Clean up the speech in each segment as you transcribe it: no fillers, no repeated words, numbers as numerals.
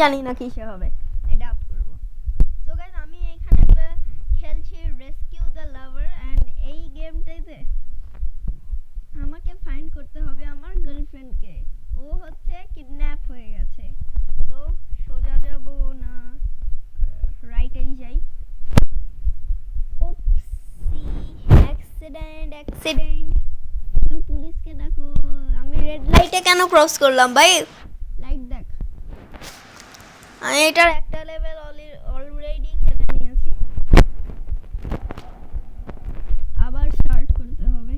জানি না কিসে হবে, এটা আপ করবো। সো গাইস আমি এখানে খেলছি রেস্কিউ দ্য লাভার, এন্ড এই গেমটাতে আমাকে ফাইন্ড করতে হবে আমার গার্লফ্রেন্ডকে। ও হচ্ছে কিডন্যাপ হয়ে গেছে। তো সোজা যাব না রাইটেই যাই। ওপসি, অ্যাক্সিডেন্ট। পুলিশকে ডাকো। আমি রেড লাইটে কেন ক্রস করলাম ভাই? লাইট দেখ, আমি এটার একটা লেভেল অলরেডি খেলে নিয়েছি। আবার স্টার্ট করতে হবে।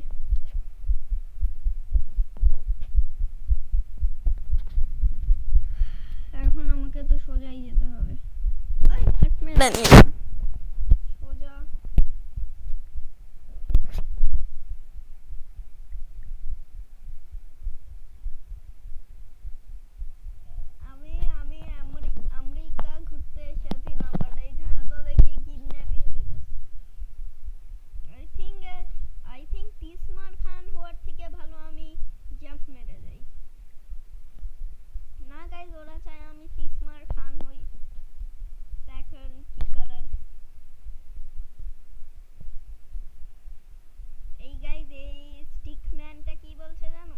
এখন আমাকে তো সোজাই যেতে হবে। ওই কাট মেরে নিলাম। সোজা আমি আমেরিকা ঘুরতে এসেছিলাম, বাট এইখানে তো দেখি কিডন্যাপই হয়ে গেছে। আই থিঙ্ক তিসমার খান হওয়ার থেকে ভালো আমি জাম্প মেরে যাই। না গাইজ, ওরা চায় আমি তিসমার খান হই, এখন কি করার। এই গাইজ, এই স্টিকম্যানটা কি বলছে জানো?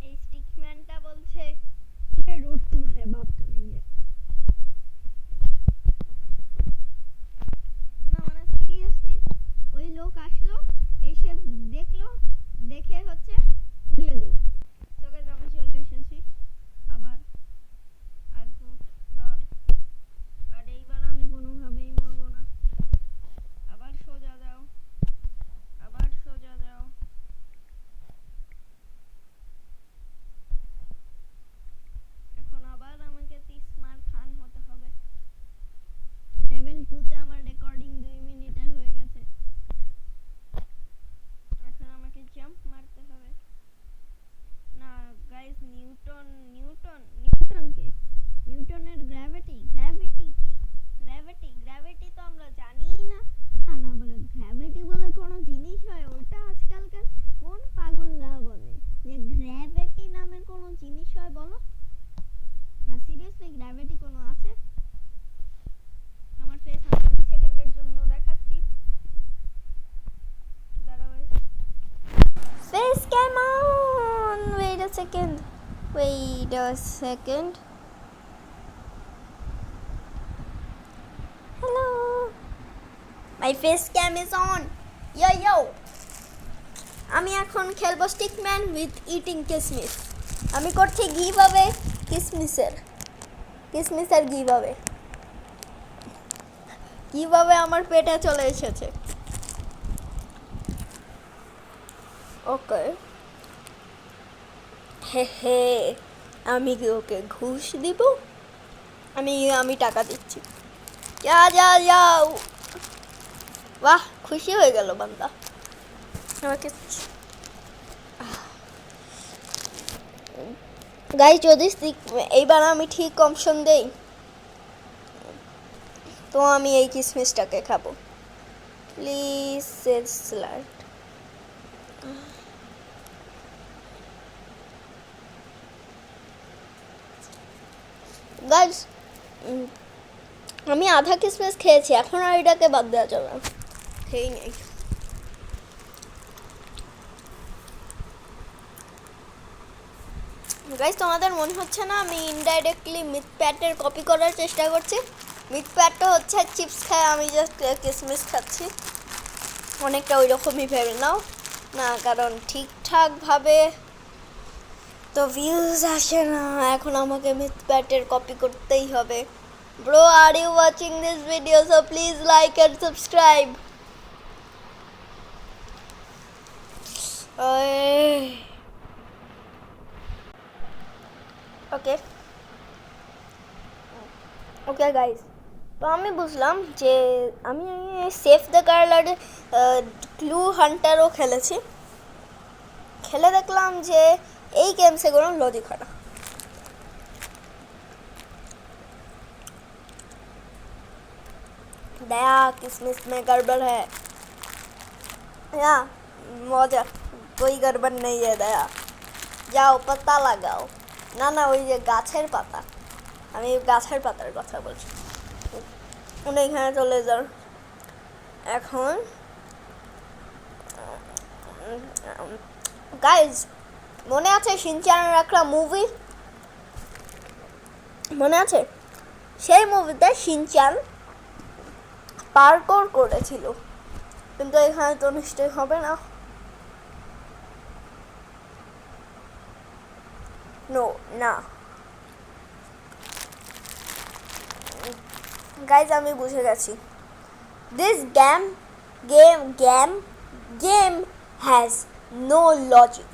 এই স্টিকম্যানটা বলছে ये रोड तुम्हारे बाप का नहीं है। না মানে সিরিয়াসলি ওই লোক আসলো, এসে দেখলো, দেখে হচ্ছে উড়িয়ে দিল। তো গাইজ আমি চলে এসেছি, আবার আসবো। আর এইবার আমি কোনোভাবেই মরবো না। আবার সোজা যাও, আবার সোজা যাও। এখন আবার আমাকে তিসমার খান হতে হবে। লেভেল 2 তে আমার রেকর্ডিং 2 মিনিটের হয়ে গেছে। এখন আমাকে জাম্প মারতে হবে। না গাইস, নিউটনের গ্র্যাভিটি কি? গ্র্যাভিটি তো আমরা জানিই না। না বলে গ্র্যাভিটি বলে কোনো জিনিস হয়? ওটা আজকালকার কোন পাগলরা বলে যে গ্র্যাভিটি নামের কোনো জিনিস হয়, বলো না। সিরিয়াসলি গ্র্যাভিটি কোনো আছে? আমার ফেস আমি 2 সেকেন্ডের জন্য দেখাচ্ছি। দাঁড়াও, face cam on. Wait a second. Hello, my face cam is on. Yo, আমি এখন খেলবো স্টিকম্যান উইথ ইটিং কিসমিস। আমি করছি গিভঅ্যাওয়ে কিসমিসের গিভঅ্যাওয়ে আমার পেটে চলে এসেছে। ওকে, হে আমি কি ওকে ঘুষ দিব? আমি টাকা দিচ্ছি। যাও। বাহ, খুশি হয়ে গেল বান্দা আমাকে। গাইস, যদি এইবার আমি ঠিক অপশন দেই তো আমি এই কিসমিসটাকে খাবো। Please slide. গাইস, আমি আধা কিসমিস খেয়েছি, এখন আর এটাকে বাদ দেওয়া যাবে না। খেয়েই নেই। গাইস, তোমাদের মনে হচ্ছে না আমি ইনডাইরেক্টলি মিথপ্যাটের কপি করার চেষ্টা করছি? মিথপ্যাটটা হচ্ছে চিপস খায়, আমি জাস্ট কিসমিস খাচ্ছি। অনেকটা ওই রকমই ভেবে নাও না, কারণ ঠিকঠাকভাবে তো ভিউজ আসে না। এখন আমাকে মিথপ্যাটের কপি করতেই হবে। Bro, are you watching this video? So please like and subscribe. Okay guys, তো আমি বুঝলাম যে আমি সেভ দ্য গার্ল আর ক্লু হান্টারও খেলেছি। খেলে দেখলাম যে এই গেমসে কোনো লজিক হয় না। दया किसमिस में गड़बड़ है या मौजा, कोई गड़बड़ नहीं है दया। जाओ पता लगाओ। না না, ওই যে গাছের পাতা, আমি গাছের পাতার কথা বলছি। এখানে চলে যান। এখন গাইজ, মনে আছে শিনচানের একটা মুভি? মনে আছে? সেই মুভিতে শিনচান পার্কোর করেছিল, কিন্তু এখানে তো নিশ্চয়ই হবে না। নো, না গাইজ, আমি বুঝে গেছি। This game has no logic.